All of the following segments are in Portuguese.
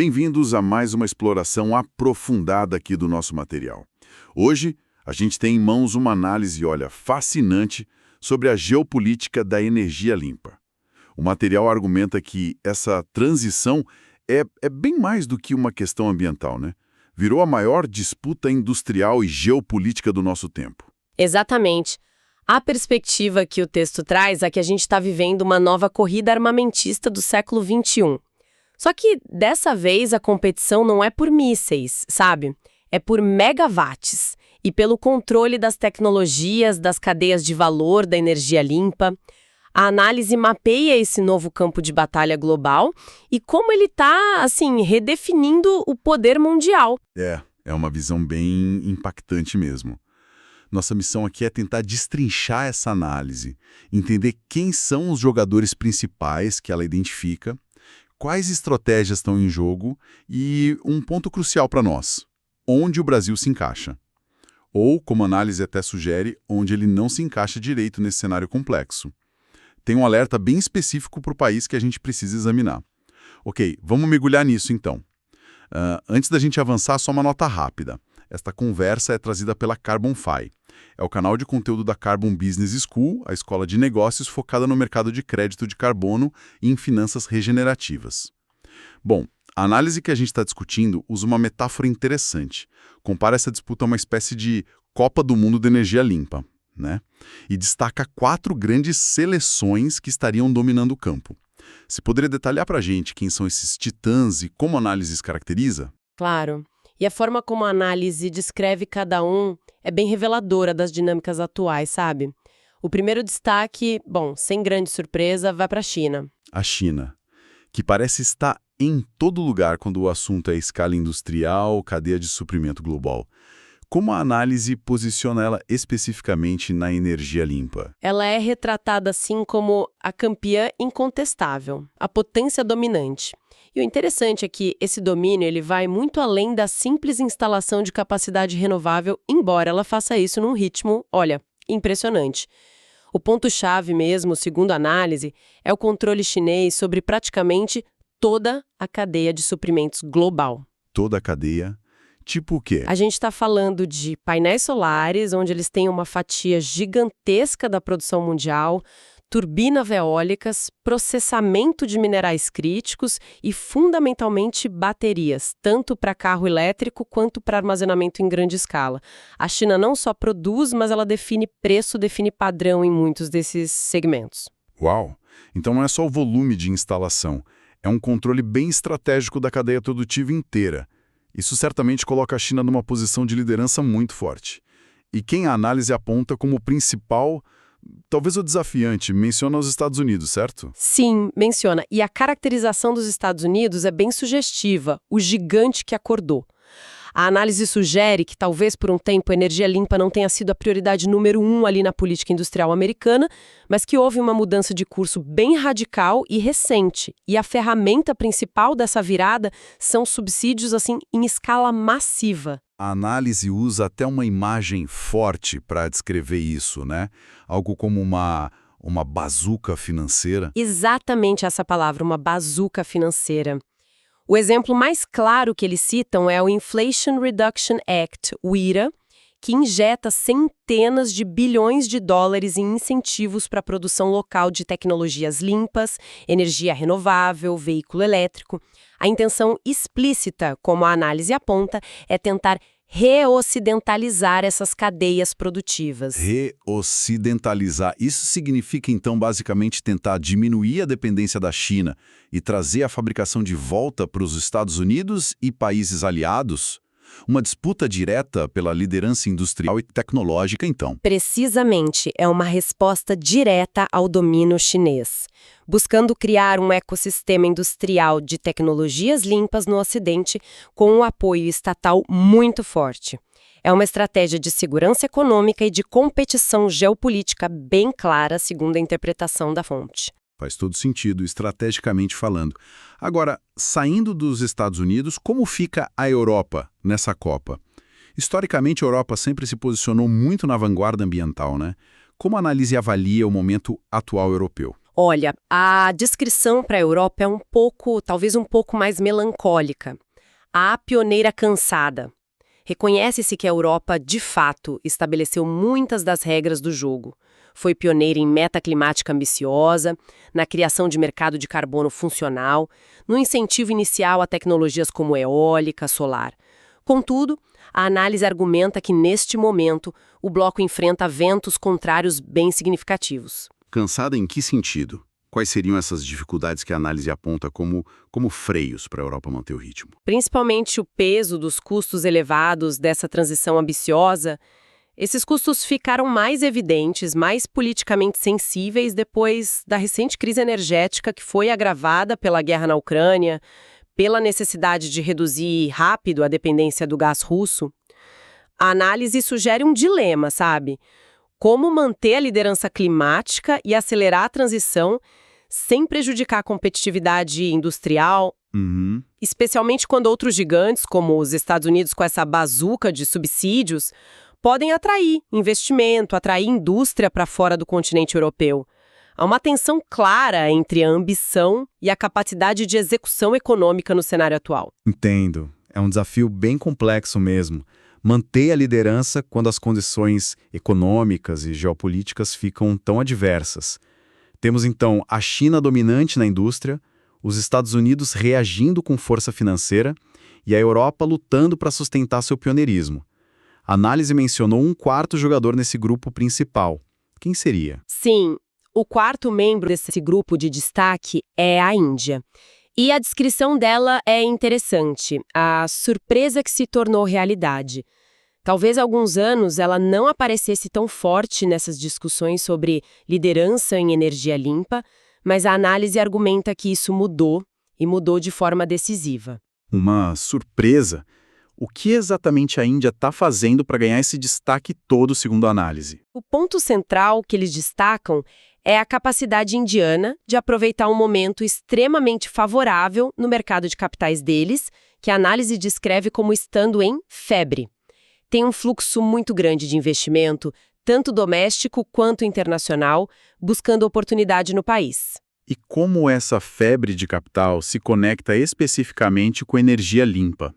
Bem-vindos a mais uma exploração aprofundada aqui do nosso material. Hoje, a gente tem em mãos uma análise, olha, fascinante sobre a geopolítica da energia limpa. O material argumenta que essa transição é bem mais do que uma questão ambiental, né? Virou a maior disputa industrial e geopolítica do nosso tempo. Exatamente. A perspectiva que o texto traz é que a gente está vivendo uma nova corrida armamentista do século XXI. Só que, dessa vez, a competição não é por mísseis, sabe? É por megawatts e pelo controle das tecnologias, das cadeias de valor, da energia limpa. A análise mapeia esse novo campo de batalha global e como ele está, assim, redefinindo o poder mundial. É uma visão bem impactante mesmo. Nossa missão aqui é tentar destrinchar essa análise, entender quem são os jogadores principais que ela identifica, quais estratégias estão em jogo e um ponto crucial para nós, onde o Brasil se encaixa. Ou, como a análise até sugere, onde ele não se encaixa direito nesse cenário complexo. Tem um alerta bem específico para o país que a gente precisa examinar. Ok, vamos mergulhar nisso então. Antes da gente avançar, só uma nota rápida. Esta conversa é trazida pela CarbonFi. É o canal de conteúdo da Carbon Business School, a escola de negócios focada no mercado de crédito de carbono e em finanças regenerativas. Bom, a análise que a gente está discutindo usa uma metáfora interessante. Compara essa disputa a uma espécie de Copa do Mundo de energia limpa, né? E destaca 4 grandes seleções que estariam dominando o campo. Você poderia detalhar para a gente quem são esses titãs e como a análise os caracteriza? Claro. E a forma como a análise descreve cada um é bem reveladora das dinâmicas atuais, sabe? O primeiro destaque, bom, sem grande surpresa, vai para a China. A China, que parece estar em todo lugar quando o assunto é escala industrial, cadeia de suprimento global. Como a análise posiciona ela especificamente na energia limpa? Ela é retratada assim como a campeã incontestável, a potência dominante. E o interessante é que esse domínio ele vai muito além da simples instalação de capacidade renovável, embora ela faça isso num ritmo, olha, impressionante. O ponto-chave mesmo, segundo a análise, é o controle chinês sobre praticamente toda a cadeia de suprimentos global. Toda a cadeia? Tipo o quê? A gente está falando de painéis solares, onde eles têm uma fatia gigantesca da produção mundial, turbinas eólicas, processamento de minerais críticos e, fundamentalmente, baterias, tanto para carro elétrico quanto para armazenamento em grande escala. A China não só produz, mas ela define preço, define padrão em muitos desses segmentos. Uau! Então não é só o volume de instalação, é um controle bem estratégico da cadeia produtiva inteira. Isso certamente coloca a China numa posição de liderança muito forte. E quem a análise aponta como principal, talvez o desafiante, menciona os Estados Unidos, certo? Sim, menciona. E a caracterização dos Estados Unidos é bem sugestiva, o gigante que acordou. A análise sugere que talvez por um tempo a energia limpa não tenha sido a prioridade número 1 ali na política industrial americana, mas que houve uma mudança de curso bem radical e recente. E a ferramenta principal dessa virada são subsídios assim em escala massiva. A análise usa até uma imagem forte para descrever isso, né? Algo como uma bazuca financeira. Exatamente essa palavra, uma bazuca financeira. O exemplo mais claro que eles citam é o Inflation Reduction Act, o IRA, que injeta centenas de bilhões de dólares em incentivos para a produção local de tecnologias limpas, energia renovável, veículo elétrico. A intenção explícita, como a análise aponta, é tentar reocidentalizar essas cadeias produtivas. Reocidentalizar. Isso significa, então, basicamente tentar diminuir a dependência da China e trazer a fabricação de volta para os Estados Unidos e países aliados? Uma disputa direta pela liderança industrial e tecnológica, então. Precisamente, é uma resposta direta ao domínio chinês, buscando criar um ecossistema industrial de tecnologias limpas no Ocidente com um apoio estatal muito forte. É uma estratégia de segurança econômica e de competição geopolítica bem clara, segundo a interpretação da fonte. Faz todo sentido, estrategicamente falando. Agora, saindo dos Estados Unidos, como fica a Europa nessa Copa? Historicamente, a Europa sempre se posicionou muito na vanguarda ambiental, né? Como a análise avalia o momento atual europeu? Olha, a descrição para a Europa é talvez um pouco mais melancólica. A pioneira cansada. Reconhece-se que a Europa, de fato, estabeleceu muitas das regras do jogo. Foi pioneira em meta climática ambiciosa, na criação de mercado de carbono funcional, no incentivo inicial a tecnologias como eólica, solar. Contudo, a análise argumenta que, neste momento, o bloco enfrenta ventos contrários bem significativos. Cansada em que sentido? Quais seriam essas dificuldades que a análise aponta como freios para a Europa manter o ritmo? Principalmente o peso dos custos elevados dessa transição ambiciosa. Esses custos ficaram mais evidentes, mais politicamente sensíveis depois da recente crise energética que foi agravada pela guerra na Ucrânia, pela necessidade de reduzir rápido a dependência do gás russo. A análise sugere um dilema, sabe? Como manter a liderança climática e acelerar a transição sem prejudicar a competitividade industrial, especialmente quando outros gigantes, como os Estados Unidos com essa bazuca de subsídios, podem atrair investimento, atrair indústria para fora do continente europeu. Há uma tensão clara entre a ambição e a capacidade de execução econômica no cenário atual. Entendo. É um desafio bem complexo mesmo. Manter a liderança quando as condições econômicas e geopolíticas ficam tão adversas. Temos, então, a China dominante na indústria, os Estados Unidos reagindo com força financeira e a Europa lutando para sustentar seu pioneirismo. A análise mencionou um quarto jogador nesse grupo principal. Quem seria? Sim, o quarto membro desse grupo de destaque é a Índia. E a descrição dela é interessante, a surpresa que se tornou realidade. Talvez há alguns anos ela não aparecesse tão forte nessas discussões sobre liderança em energia limpa, mas a análise argumenta que isso mudou, e mudou de forma decisiva. Uma surpresa? O que exatamente a Índia está fazendo para ganhar esse destaque todo, segundo a análise? O ponto central que eles destacam é a capacidade indiana de aproveitar um momento extremamente favorável no mercado de capitais deles, que a análise descreve como estando em febre. Tem um fluxo muito grande de investimento, tanto doméstico quanto internacional, buscando oportunidade no país. E como essa febre de capital se conecta especificamente com energia limpa?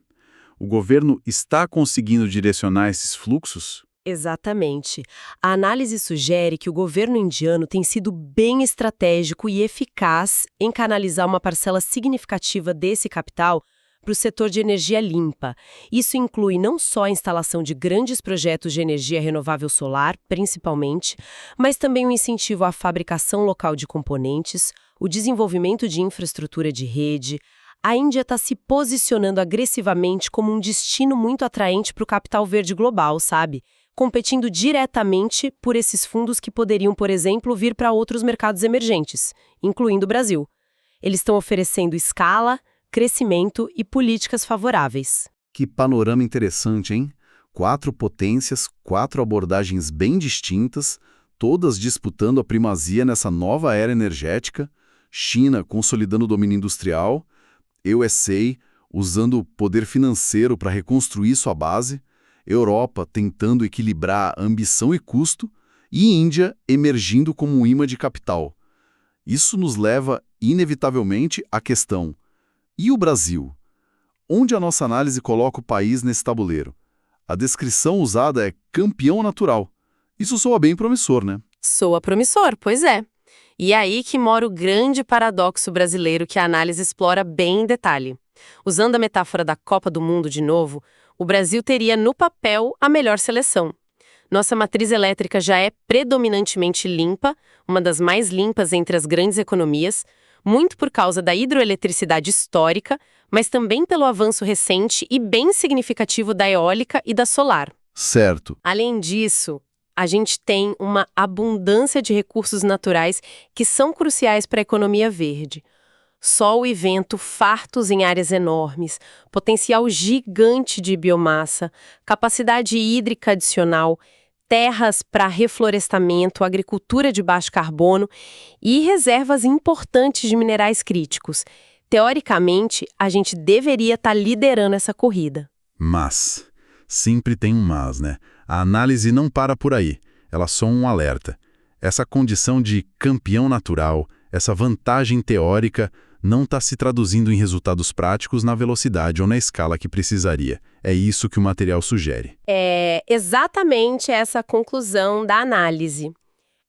O governo está conseguindo direcionar esses fluxos? Exatamente. A análise sugere que o governo indiano tem sido bem estratégico e eficaz em canalizar uma parcela significativa desse capital para o setor de energia limpa. Isso inclui não só a instalação de grandes projetos de energia renovável solar, principalmente, mas também o incentivo à fabricação local de componentes, o desenvolvimento de infraestrutura de rede. A Índia está se posicionando agressivamente como um destino muito atraente para o capital verde global, sabe? Competindo diretamente por esses fundos que poderiam, por exemplo, vir para outros mercados emergentes, incluindo o Brasil. Eles estão oferecendo escala, crescimento e políticas favoráveis. Que panorama interessante, hein? 4 potências, 4 abordagens bem distintas, todas disputando a primazia nessa nova era energética, China consolidando o domínio industrial, USA usando o poder financeiro para reconstruir sua base, Europa tentando equilibrar ambição e custo, e Índia emergindo como um imã de capital. Isso nos leva, inevitavelmente, à questão: e o Brasil? Onde a nossa análise coloca o país nesse tabuleiro? A descrição usada é campeão natural. Isso soa bem promissor, né? Soa promissor, pois é. E é aí que mora o grande paradoxo brasileiro que a análise explora bem em detalhe. Usando a metáfora da Copa do Mundo de novo, o Brasil teria no papel a melhor seleção. Nossa matriz elétrica já é predominantemente limpa, uma das mais limpas entre as grandes economias, muito por causa da hidroeletricidade histórica, mas também pelo avanço recente e bem significativo da eólica e da solar. Certo. Além disso, a gente tem uma abundância de recursos naturais que são cruciais para a economia verde. Sol e vento fartos em áreas enormes, potencial gigante de biomassa, capacidade hídrica adicional, terras para reflorestamento, agricultura de baixo carbono e reservas importantes de minerais críticos. Teoricamente, a gente deveria estar liderando essa corrida. Mas, sempre tem um mas, né? A análise não para por aí, ela só um alerta. Essa condição de campeão natural, Essa vantagem teórica não está se traduzindo em resultados práticos na velocidade ou na escala que precisaria. É isso que o material sugere. É exatamente essa a conclusão da análise.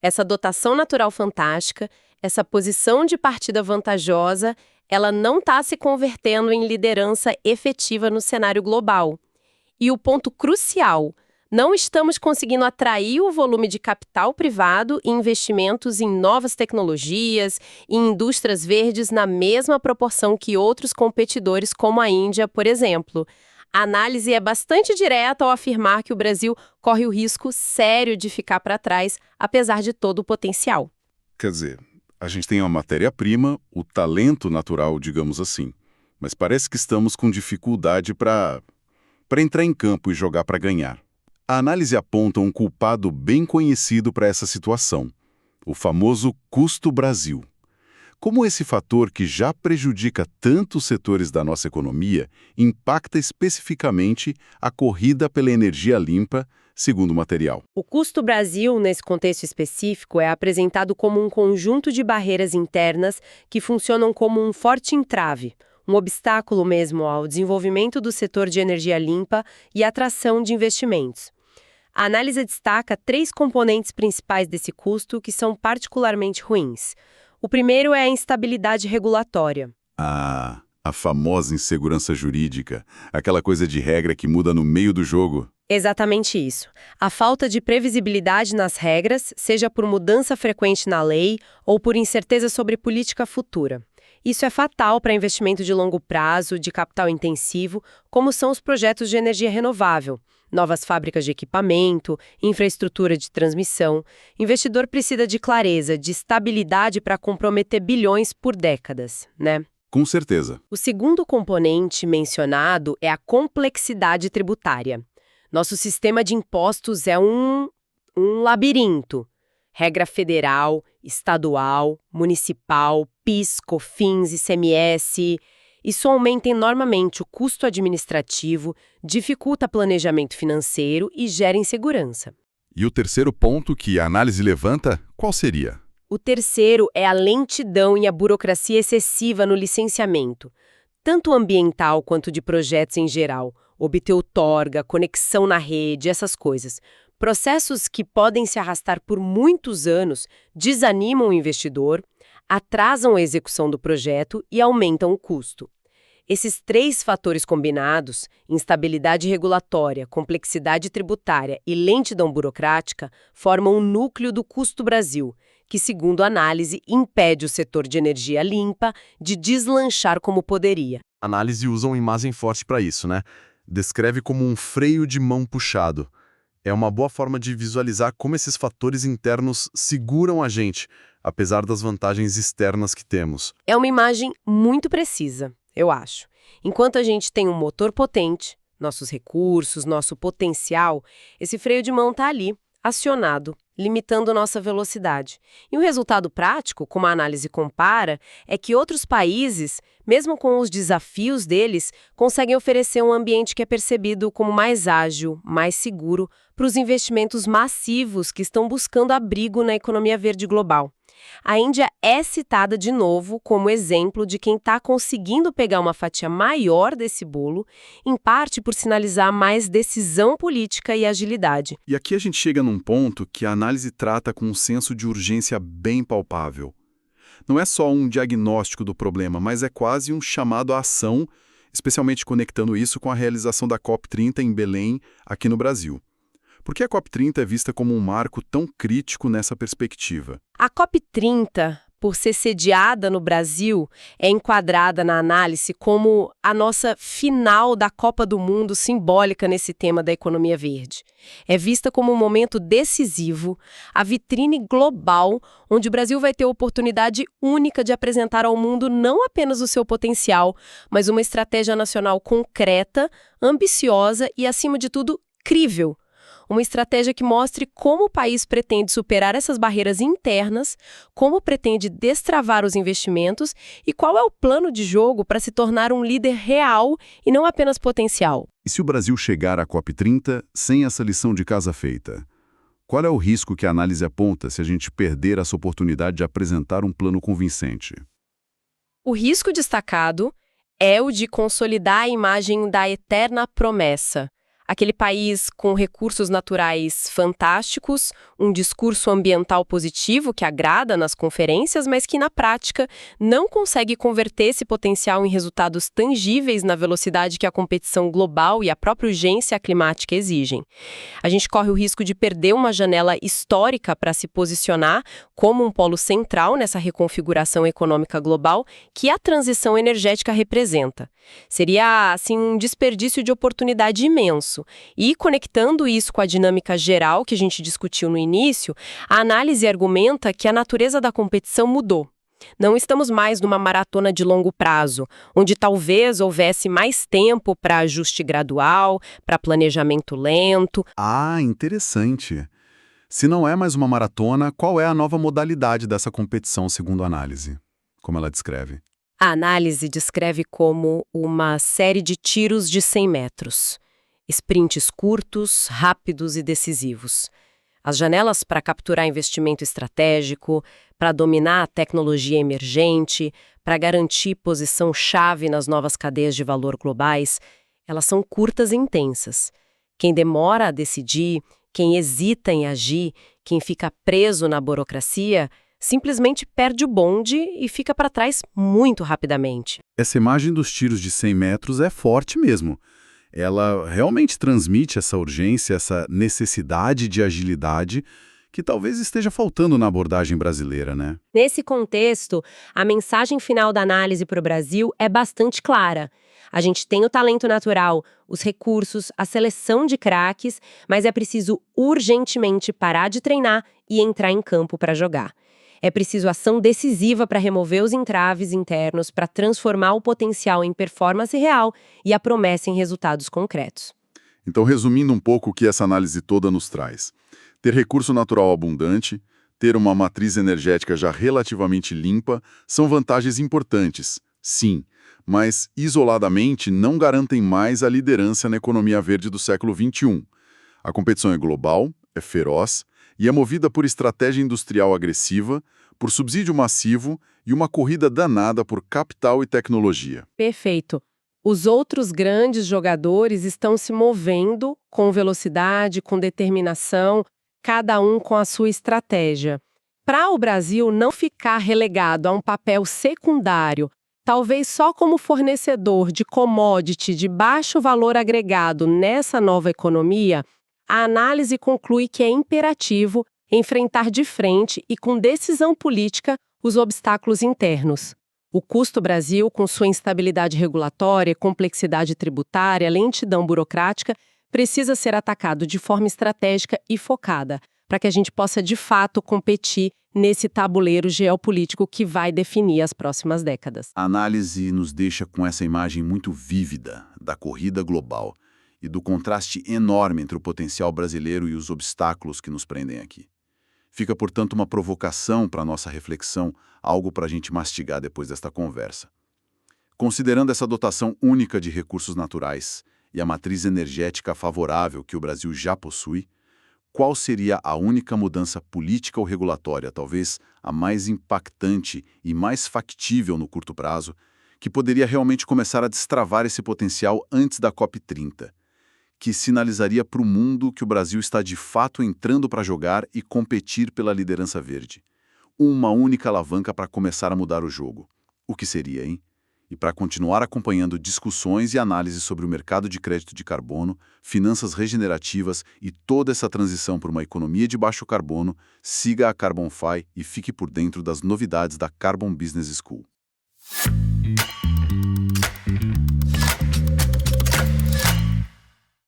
Essa dotação natural fantástica, essa posição de partida vantajosa, ela não está se convertendo em liderança efetiva no cenário global. E o ponto crucial, não estamos conseguindo atrair o volume de capital privado e investimentos em novas tecnologias e indústrias verdes na mesma proporção que outros competidores, como a Índia, por exemplo. A análise é bastante direta ao afirmar que o Brasil corre o risco sério de ficar para trás, apesar de todo o potencial. Quer dizer, a gente tem a matéria-prima, o talento natural, digamos assim, mas parece que estamos com dificuldade para entrar em campo e jogar para ganhar. A análise aponta um culpado bem conhecido para essa situação, o famoso custo Brasil. Como esse fator que já prejudica tantos setores da nossa economia impacta especificamente a corrida pela energia limpa, segundo o material. O custo Brasil, nesse contexto específico, é apresentado como um conjunto de barreiras internas que funcionam como um forte entrave, um obstáculo mesmo ao desenvolvimento do setor de energia limpa e atração de investimentos. A análise destaca 3 componentes principais desse custo que são particularmente ruins. O primeiro é a instabilidade regulatória. A famosa insegurança jurídica, aquela coisa de regra que muda no meio do jogo. Exatamente isso. A falta de previsibilidade nas regras, seja por mudança frequente na lei ou por incerteza sobre política futura. Isso é fatal para investimento de longo prazo, de capital intensivo, como são os projetos de energia renovável, novas fábricas de equipamento, infraestrutura de transmissão. Investidor precisa de clareza, de estabilidade para comprometer bilhões por décadas, né? Com certeza. O segundo componente mencionado é a complexidade tributária. Nosso sistema de impostos é um labirinto. Regra federal, estadual, municipal, PIS, COFINS, ICMS. Isso aumenta enormemente o custo administrativo, dificulta planejamento financeiro e gera insegurança. E o terceiro ponto que a análise levanta, qual seria? O terceiro é a lentidão e a burocracia excessiva no licenciamento, tanto ambiental quanto de projetos em geral, obter outorga, conexão na rede, essas coisas. Processos que podem se arrastar por muitos anos desanimam o investidor, atrasam a execução do projeto e aumentam o custo. Esses 3 fatores combinados, instabilidade regulatória, complexidade tributária e lentidão burocrática, formam o núcleo do custo Brasil, que, segundo a análise, impede o setor de energia limpa de deslanchar como poderia. A análise usa uma imagem forte para isso, né? Descreve como um freio de mão puxado. É uma boa forma de visualizar como esses fatores internos seguram a gente, apesar das vantagens externas que temos. É uma imagem muito precisa, eu acho. Enquanto a gente tem um motor potente, nossos recursos, nosso potencial, esse freio de mão está ali, acionado, limitando nossa velocidade. E o resultado prático, como a análise compara, é que outros países, mesmo com os desafios deles, conseguem oferecer um ambiente que é percebido como mais ágil, mais seguro, para os investimentos massivos que estão buscando abrigo na economia verde global. A Índia é citada de novo como exemplo de quem está conseguindo pegar uma fatia maior desse bolo, em parte por sinalizar mais decisão política e agilidade. E aqui a gente chega num ponto que a análise trata com um senso de urgência bem palpável. Não é só um diagnóstico do problema, mas é quase um chamado à ação, especialmente conectando isso com a realização da COP30 em Belém, aqui no Brasil. Por que a COP30 é vista como um marco tão crítico nessa perspectiva? A COP30, por ser sediada no Brasil, é enquadrada na análise como a nossa final da Copa do Mundo simbólica nesse tema da economia verde. É vista como um momento decisivo, a vitrine global, onde o Brasil vai ter a oportunidade única de apresentar ao mundo não apenas o seu potencial, mas uma estratégia nacional concreta, ambiciosa e, acima de tudo, crível. Uma estratégia que mostre como o país pretende superar essas barreiras internas, como pretende destravar os investimentos e qual é o plano de jogo para se tornar um líder real e não apenas potencial. E se o Brasil chegar à COP30 sem essa lição de casa feita? Qual é o risco que a análise aponta se a gente perder essa oportunidade de apresentar um plano convincente? O risco destacado é o de consolidar a imagem da eterna promessa. Aquele país com recursos naturais fantásticos, um discurso ambiental positivo que agrada nas conferências, mas que na prática não consegue converter esse potencial em resultados tangíveis na velocidade que a competição global e a própria urgência climática exigem. A gente corre o risco de perder uma janela histórica para se posicionar como um polo central nessa reconfiguração econômica global que a transição energética representa. Seria, assim, um desperdício de oportunidade imenso. E, conectando isso com a dinâmica geral que a gente discutiu no início, a análise argumenta que a natureza da competição mudou. Não estamos mais numa maratona de longo prazo, onde talvez houvesse mais tempo para ajuste gradual, para planejamento lento. Ah, interessante. Se não é mais uma maratona, qual é a nova modalidade dessa competição, segundo a análise? Como ela descreve? A análise descreve como uma série de tiros de 100 metros. Sprints curtos, rápidos e decisivos. As janelas para capturar investimento estratégico, para dominar a tecnologia emergente, para garantir posição-chave nas novas cadeias de valor globais, elas são curtas e intensas. Quem demora a decidir, quem hesita em agir, quem fica preso na burocracia, simplesmente perde o bonde e fica para trás muito rapidamente. Essa imagem dos tiros de 100 metros é forte mesmo. Ela realmente transmite essa urgência, essa necessidade de agilidade que talvez esteja faltando na abordagem brasileira, né? Nesse contexto, a mensagem final da análise para o Brasil é bastante clara. A gente tem o talento natural, os recursos, a seleção de craques, mas é preciso urgentemente parar de treinar e entrar em campo para jogar. É preciso ação decisiva para remover os entraves internos, para transformar o potencial em performance real e a promessa em resultados concretos. Então, resumindo um pouco o que essa análise toda nos traz. Ter recurso natural abundante, ter uma matriz energética já relativamente limpa, são vantagens importantes, sim, mas isoladamente não garantem mais a liderança na economia verde do século XXI. A competição é global, é feroz e é movida por estratégia industrial agressiva, por subsídio massivo e uma corrida danada por capital e tecnologia. Perfeito. Os outros grandes jogadores estão se movendo com velocidade, com determinação, cada um com a sua estratégia. Para o Brasil não ficar relegado a um papel secundário, talvez só como fornecedor de commodity de baixo valor agregado nessa nova economia, a análise conclui que é imperativo enfrentar de frente e com decisão política os obstáculos internos. O custo Brasil, com sua instabilidade regulatória, complexidade tributária, lentidão burocrática, precisa ser atacado de forma estratégica e focada, para que a gente possa de fato competir nesse tabuleiro geopolítico que vai definir as próximas décadas. A análise nos deixa com essa imagem muito vívida da corrida global e do contraste enorme entre o potencial brasileiro e os obstáculos que nos prendem aqui. Fica, portanto, uma provocação para a nossa reflexão, algo para a gente mastigar depois desta conversa. Considerando essa dotação única de recursos naturais e a matriz energética favorável que o Brasil já possui, qual seria a única mudança política ou regulatória, talvez a mais impactante e mais factível no curto prazo, que poderia realmente começar a destravar esse potencial antes da COP30? Que sinalizaria para o mundo que o Brasil está de fato entrando para jogar e competir pela liderança verde. Uma única alavanca para começar a mudar o jogo. O que seria, hein? E para continuar acompanhando discussões e análises sobre o mercado de crédito de carbono, finanças regenerativas e toda essa transição para uma economia de baixo carbono, siga a CarbonFi e fique por dentro das novidades da Carbon Business School.